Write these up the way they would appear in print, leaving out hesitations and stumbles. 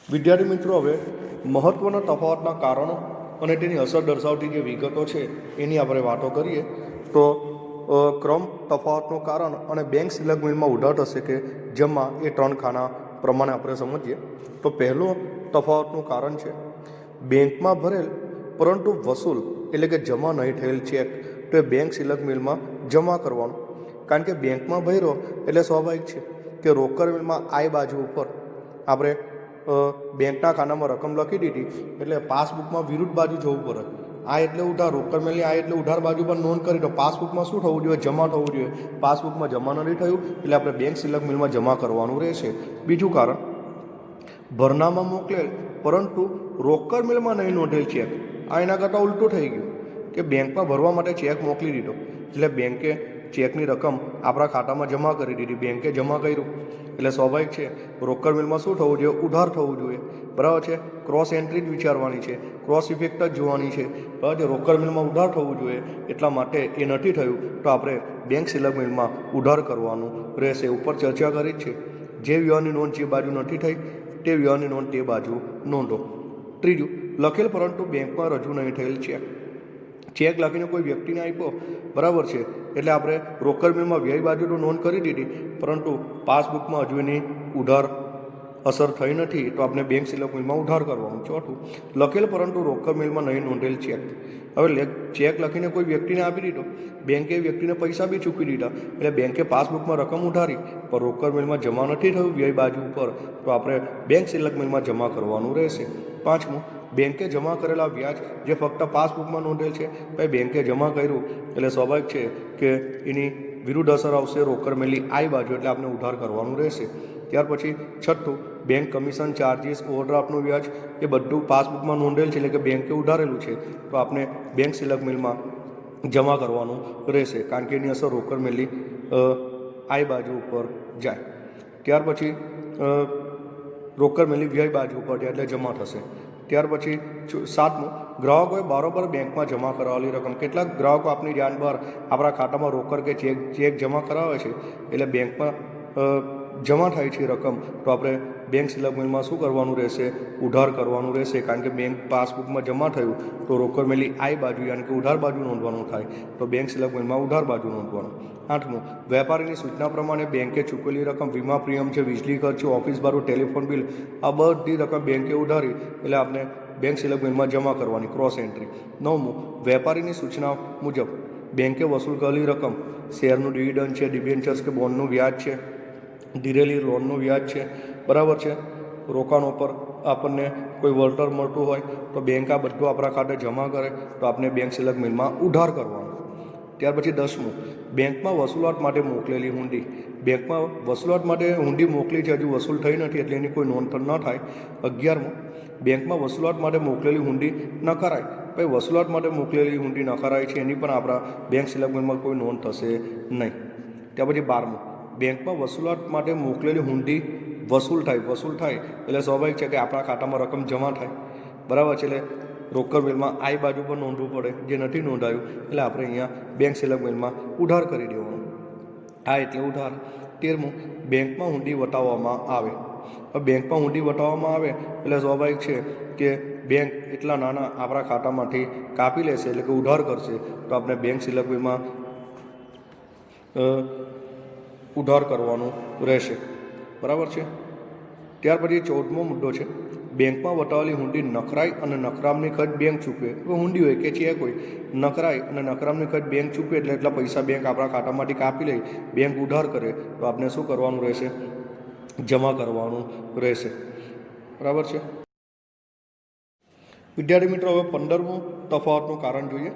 વિદ્યાર્થી મિત્રો, હવે મહત્ત્વના તફાવતના કારણો અને તેની અસર દર્શાવતી જે વિગતો છે એની આપણે વાતો કરીએ. તો ક્રમ તફાવતનું કારણ અને બેંક સિલક મિલમાં ઉધાર થશે કે જેમાં એ 3 ખાના પ્રમાણે આપણે સમજીએ. તો પહેલું તફાવતનું કારણ છે બેંકમાં ભરેલ પરંતુ વસૂલ એટલે કે જમા નહીં થયેલ ચેક તો એ બેંક સિલક મિલમાં જમા કરવાનું. કારણ કે બેંકમાં ભર્યો એટલે સ્વાભાવિક છે કે રોકડ મિલમાં આઈ બાજુ ઉપર આપણે બેંકના ખાનામાં રકમ લખી દીધી એટલે પાસબુકમાં વિરુદ્ધ બાજુ જવું પડે. આ એટલે ઉધાર, રોકડ મેળની આ એટલે ઉધાર બાજુ પર નોંધ કરી તો પાસબુકમાં શું થવું જોઈએ? જમા થવું જોઈએ. પાસબુકમાં જમા નથી થયું એટલે આપણે બેંક સિલક મિલમાં જમા કરવાનું રહેશે. બીજું કારણ, ભરનામાં મોકલેલ પરંતુ રોકડ મિલમાં નહીં નોંધેલ ચેક. આ એના કરતાં ઉલટું થઈ ગયું કે બેંકમાં ભરવા માટે ચેક મોકલી દીધો એટલે બેંકે ચેકની રકમ આપણા ખાતામાં જમા કરી દીધી, બેંકે જમા કર્યું એટલે સ્વાભાવિક છે રોકડ મિલમાં શું થવું જોઈએ? ઉધાર થવું જોઈએ. બરાબર છે? ક્રોસ એન્ટ્રી જ વિચારવાની છે, ક્રોસ ઇફેક્ટ જ જોવાની છે. બરાબર છે? રોકડ મિલમાં ઉધાર થવું જોઈએ એટલા માટે એ નથી થયું તો આપણે બેંક સિલક મિલમાં ઉધાર કરવાનું રહેશે. ઉપર ચર્ચા કરી જ છે, જે વ્યવહારની નોંધ જે બાજુ નથી થઈ તે વ્યવહારની નોંધ તે બાજુ નોંધો. ત્રીજું, લખેલ પરંતુ બેંકમાં રજૂ નહીં થયેલ ચેક. ચેક લખીને કોઈ વ્યક્તિને આપ્યો, બરાબર છે, એટલે આપણે રોકડ મિલમાં વ્યય બાજુ તો નોંધ કરી દીધી પરંતુ પાસબુકમાં હજુ એની ઉધાર અસર થઈ નથી તો આપણે બેંક સિલક મિલમાં ઉધાર કરવાનું. ચોથું, લખેલ પરંતુ રોકડ મિલમાં નહીં નોંધેલ ચેક. હવે ચેક લખીને કોઈ વ્યક્તિને આપી દીધો, બેંકે વ્યક્તિને પૈસા બી ચૂકવી દીધા એટલે બેંકે પાસબુકમાં રકમ ઉધારી પણ રોકડ મિલમાં જમા નથી થયું વ્યય બાજુ ઉપર તો આપણે બેંક સિલક મિલમાં જમા કરવાનું રહેશે. પાંચમું, બેંકે જમા કરેલા વ્યાજ જે ફક્ત પાસબુકમાં નોંધેલ છે, ભાઈ બેંકે જમા કર્યું એટલે સ્વાભાવિક છે કે એની વિરુદ્ધ અસર આવશે રોકડ મિલની આઈ બાજુ એટલે આપણે ઉધાર કરવાનું રહેશે. ત્યાર પછી છઠ્ઠું, બેંક કમિશન, ચાર્જીસ, ઓવરડ્રાફ્ટનું વ્યાજ એ બધું પાસબુકમાં નોંધેલ છે એટલે કે બેંકે ઉધારેલું છે તો આપણે બેંક સિલક મિલમાં જમા કરવાનું રહેશે કારણ કે એની અસર રોકડ મિલની આઈ બાજુ ઉપર જાય. ત્યાર પછી રોકડ મિલની વ્યય બાજુ ઉપર જાય એટલે જમા થશે. ત્યાર પછી સાતમું, ગ્રાહકોએ બારોબાર બેંકમાં જમા કરાવેલી રકમ. કેટલાક ગ્રાહકો આપણી જાણ બહાર આપણા ખાતામાં રોકડ કે ચેક જમા કરાવે છે એટલે બેંકમાં જમા થાય છે રકમ તો આપણે બેંક સિલક મિલમાં શું કરવાનું રહેશે? ઉધાર કરવાનું રહેશે કારણ કે બેંક પાસબુકમાં જમા થયું તો રોકડ મિલની આઈ બાજુ યાની કે ઉધાર બાજુ નોંધવાનું થાય તો બેંક સિલક મિલમાં ઉધાર બાજુ નોંધવાનું. આઠમું, વેપારીની સૂચના પ્રમાણે બેંકે ચૂકવેલી રકમ, વીમા પ્રીમિયમ છે, વીજળી ખર્ચ છે, ઓફિસ ભાડું, ટેલિફોન બિલ, આ બધી રકમ બેંકે ઉધારી એટલે આપણે બેંક સિલક મિલમાં જમા કરવાની, ક્રોસ એન્ટ્રી. નવમું, વેપારીની સૂચના મુજબ બેંકે વસૂલ કરેલી રકમ, શેરનું ડિવિડન્ડ છે, ડિબેન્ચર્સ કે બોન્ડનું વ્યાજ છે, ધીરેલી લોનનું વ્યાજ છે, બરાબર છે, રોકાણો પર આપણને કોઈ વળતર મળતું હોય તો બેંક આ બધું આપણા ખાતે જમા કરે તો આપણે બેંક સિલક મિલમાં ઉધાર કરવાનું. ત્યાર પછી 10મું, બેંકમાં વસૂલાત માટે મોકલેલી હુંડી. બેંકમાં વસૂલાત માટે હુંડી મોકલી છે, હજુ વસૂલ થઈ નથી એટલે એની કોઈ નોંધ ન થાય. 11મું, બેંકમાં વસૂલાત માટે મોકલેલી હુંડી ન કરાય. ભાઈ વસૂલાત માટે મોકલેલી હુંડી ન કરાય છે એની પણ આપણા બેંક સિલક મિલમાં કોઈ નોંધ થશે નહીં. ત્યાર પછી 12મું, બેંકમાં વસૂલાત માટે મોકલેલી હુંડી વસૂલ થાય એટલે સ્વાભાવિક છે કે આપણા ખાતામાં રકમ જમા થાય, બરાબર છે, એટલે રોકડ મિલમાં આઈ બાજુ પર નોંધવું પડે જે નથી નોંધાયું એટલે આપણે અહીંયા બેંક સિલક મિલમાં ઉધાર કરી દેવાનું. આ એટલે ઉધાર. 13મું, બેંકમાં હુંડી વટાવવામાં આવે. બેંકમાં હુંડી વટાવવામાં આવે એટલે સ્વાભાવિક છે કે બેંક એટલા નાના આપણા ખાતામાંથી કાપી લેશે એટલે કે ઉધાર કરશે તો આપણે બેંક સિલક મિલમાં ઉધાર કરવાનું રહેશે, બરાબર છે. ત્યાર પછી 14મો મુદ્દો છે, બેંકમાં વટાવેલી હુંડી નકરાઈ અને નકરામની ખર્ચ બેંક ચૂકવે. હુંડી હોય કે ચેક હોય, નકરાઈ અને નકરામની ખર્ચ બેંક ચૂકવે એટલે એટલા પૈસા બેંક આપણા ખાતામાંથી કાપી લે, બેંક ઉધાર કરે તો આપણે શું કરવાનું રહેશે? જમા કરવાનું રહેશે, બરાબર છે. વિદ્યાર્થી મિત્રો, હવે 15મું તફાવતનું કારણ જોઈએ.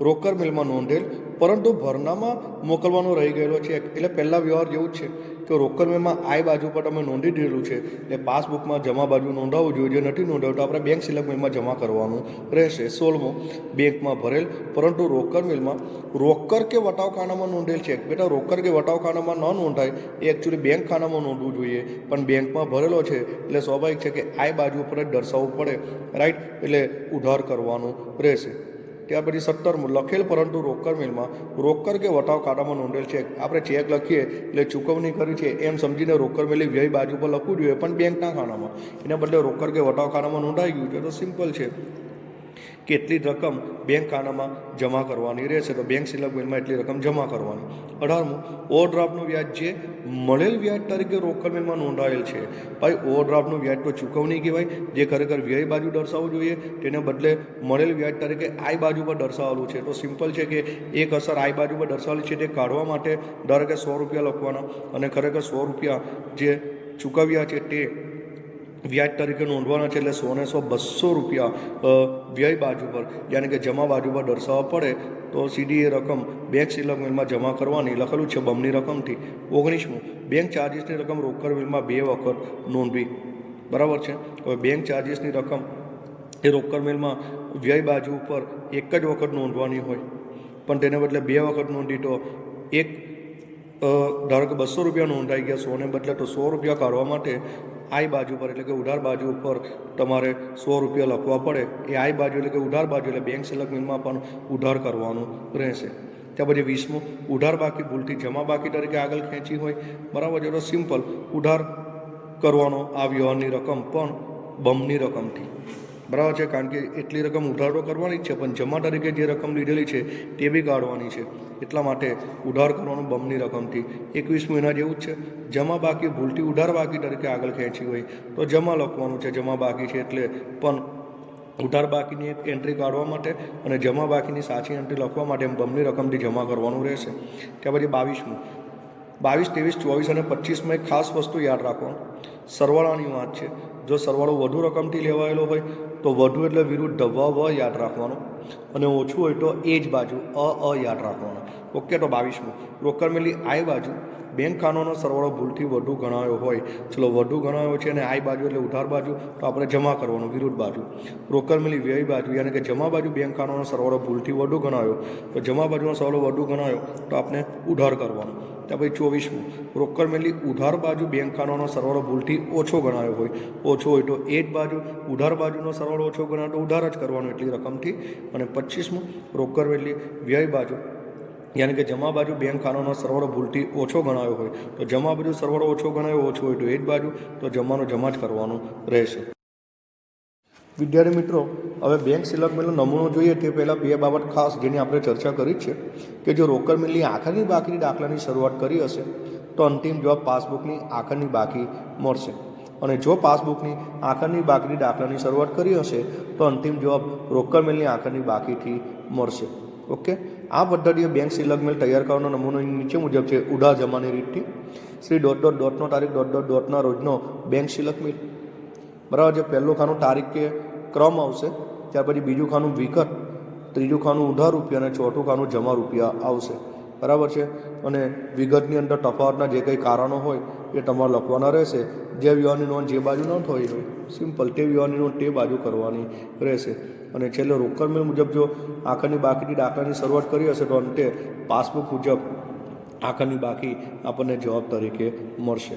રોકડ મિલમાં નોંધેલ પરંતુ ભરનામાં મોકલવાનો રહી ગયેલો છે એટલે પહેલાં વ્યવહાર જેવું જ છે કે રોકડ મિલમાં આઈ બાજુ પર તમે નોંધી દીધેલું છે એટલે પાસબુકમાં જમા બાજુ નોંધાવવું જોઈએ, જે નથી નોંધાવ્યું તો આપણે બેંક સિલક મિલમાં જમા કરવાનું રહેશે. 16મું, બેંકમાં ભરેલ પરંતુ રોકડ મિલમાં રોકડ કે વટાવ ખાનામાં નોંધેલ છે. બેટા રોકડ કે વટાવ ખાનામાં ન નોંધાય એ એકચ્યુઅલી બેંક ખાનામાં નોંધવું જોઈએ પણ બેંકમાં ભરેલો છે એટલે સ્વાભાવિક છે કે આઈ બાજુ પર જ દર્શાવવું પડે, રાઈટ, એટલે ઉધાર કરવાનું રહેશે. ત્યાર પછી 17 લખેલ પરંતુ રોકડ મેલમાં રોકડ કે વટાવ ખાતામાં નોંધેલ ચેક. આપણે ચેક લખીએ એટલે ચૂકવણી કરી છે એમ સમજીને રોકડ મેલી વ્યય બાજુ પર લખવું જોઈએ, પણ બેંકના ખાનામાં. એના બદલે રોકડ કે વટાવ ખાતામાં નોંધાઈ ગયું છે તો સિમ્પલ છે કે એટલી રકમ બેંક ખાનામાં જમા કરવાની રહેશે. તો બેંક સિલક બિલમાં એટલી રકમ જમા કરવાની. 18મું ઓવરડ્રાફ્ટનું વ્યાજ જે મળેલ વ્યાજ તરીકે રોકડ બિલમાં નોંધાયેલ છે. ભાઈ ઓવરડ્રાફ્ટનું વ્યાજ તો ચૂકવણી કહેવાય, જે ખરેખર વ્યય બાજુ દર્શાવવું જોઈએ, તેને બદલે મળેલ વ્યાજ તરીકે આઈ બાજુ પર દર્શાવેલું છે. તો સિમ્પલ છે કે એક અસર આઈ બાજુ પર દર્શાવેલી છે તે કાઢવા માટે ધારો કે 100 રૂપિયા લખવાના, અને ખરેખર 100 રૂપિયા જે ચૂકવ્યા છે તે વ્યાજ તરીકે નોંધવાના છે. એટલે 100 ને 100 200 રૂપિયા વ્યય બાજુ પર યાની કે જમા બાજુ પર દર્શાવવા પડે તો સીધી એ રકમ બેંક સિલક બિલમાં જમા કરવાની. લખેલું છે બમણી રકમથી. 19મું બેંક ચાર્જિસની રકમ રોકડ બિલમાં 2 વખત નોંધવી. બરાબર છે. હવે બેંક ચાર્જિસની રકમ એ રોકડ બિલમાં વ્યય બાજુ ઉપર એક જ વખત નોંધવાની હોય, પણ તેને બદલે 2 વખત નોંધી તો એક ધારો કે 200 રૂપિયા નોંધાઈ ગયા, 100 ને બદલે તો 100 રૂપિયા કાઢવા માટે આઈ બાજુ પર એટલે કે ઉધાર બાજુ ઉપર તમારે 100 રૂપિયા લખવા પડે. એ આઈ બાજુ એટલે કે ઉધાર બાજુ એટલે બેંક સિલક બિલમાં પણ ઉધાર કરવાનું રહેશે. ત્યાર પછી 20મું ઉધાર બાકી ભૂલથી જમા બાકી તરીકે આગળ ખેંચી હોય. બરાબર છે. તો સિમ્પલ ઉધાર કરવાનો આ વ્યવહારની રકમ પણ બમણી રકમથી. બરાબર છે. કારણ કે એટલી રકમ ઉધાર તો કરવાની જ છે, પણ જમા તરીકે જે રકમ લીધેલી છે તે બી કાઢવાની છે. એટલા માટે ઉધાર કરવાનું બમણી રકમથી. 21મું એના જેવું જ છે. જમા બાકી ભૂલથી ઉધાર બાકી તરીકે આગળ ખેંચી હોય તો જમા લખવાનું છે. જમા બાકી છે એટલે પણ ઉધાર બાકીની એક એન્ટ્રી કાઢવા માટે અને જમા બાકીની સાચી એન્ટ્રી લખવા માટે એમ બમણી રકમથી જમા કરવાનું રહેશે. ત્યાર પછી 22મું 22, 23, 24 અને 25માં એક ખાસ વસ્તુ યાદ રાખવાનું. સરવાળાની વાત છે. જો સરવાળો વધુ રકમથી લેવાયેલો હોય તો વધુ એટલે વિરુદ્ધ વ યાદ રાખવાનું, અને ઓછું હોય તો એ જ બાજુ અ યાદ રાખવાનું. ઓકે. તો 22મું રોકડ મેલી આઈ બાજુ બેંક ખાનાનો સરવાળો ભૂલથી વધુ ગણાયો હોય. ચલો વધુ ગણાયો છે અને આઈ બાજુ એટલે ઉધાર બાજુ, તો આપણે જમા કરવાનું વિરુદ્ધ બાજુ. રોકડ મેલી વ્યય બાજુ યાની કે જમા બાજુ બેંક ખાનાનો સરવાળો ભૂલથી વધુ ગણાયો, તો જમા બાજુનો સરવાળો વધુ ગણાયો તો આપણે ઉધાર કરવાનું. ત્યાર પછી 24મું રોકડ મેલી ઉધાર બાજુ બેંક ખાનાનો સરવાળો ભૂલથી ઓછો ગણાયો હોય. ઓછો હોય તો એ જ બાજુ ઉધાર બાજુનો સરવાળો ઓછો ગણાયો તો ઉધાર જ કરવાનો એટલી રકમથી. અને 25મું રોકડ મેલી વ્યય બાજુ યાની કે જમા બાજુ બેંક ખાનાનો સરવાળો ભૂલથી ઓછો ગણાયો હોય તો જમા બાજુ સરવાળો ઓછો ગણાયો ઓછો હોય તો એ જ બાજુ, તો જમાનો જમા જ કરવાનું રહેશે. વિદ્યાર્થી મિત્રો, હવે બેંક સિલક બિલનો નમૂનો જોઈએ તે પહેલાં 2 બાબત ખાસ જેની આપણે ચર્ચા કરી છે કે જો રોકડ બિલની આખરની બાકીની દાખલાની શરૂઆત કરી હશે તો અંતિમ જવાબ પાસબુકની આખરની બાકી મળશે, અને જો પાસબુકની આખરની બાકીની દાખલાની શરૂઆત કરી હશે તો અંતિમ જવાબ રોકડ બિલની આખરની બાકીથી મળશે. ઓકે. આ પદ્ધતિએ બેંક સિલક મેલ તૈયાર કરવાનો નમૂનો નીચે મુજબ છે. ઉધાર જમાની રીતથી શ્રી ડોટનો તારીખ ડોટના રોજનો બેંક સિલક મેલ. બરાબર છે. પહેલું ખાનું તારીખ કે ક્રમ આવશે, ત્યાર પછી બીજું ખાનું વિગત, ત્રીજું ખાનું ઉધાર રૂપિયા અને ચોથું ખાનું જમા રૂપિયા આવશે. બરાબર છે. અને વિગતની અંદર તફાવતના જે કંઈ કારણો હોય એ તમારે લખવાના રહેશે. જે વ્યવહારની નોંધ જે બાજુ ન થઈ હોય સિમ્પલ તે વ્યવહારની નોંધ તે બાજુ કરવાની રહેશે. અને છેલ્લે રોકડ મેલ મુજબ જો આખરની બાકીની દાખલાની શરૂઆત કરી હશે તો અંતે પાસબુક મુજબ આખરની બાકી આપણને જવાબ તરીકે મળશે.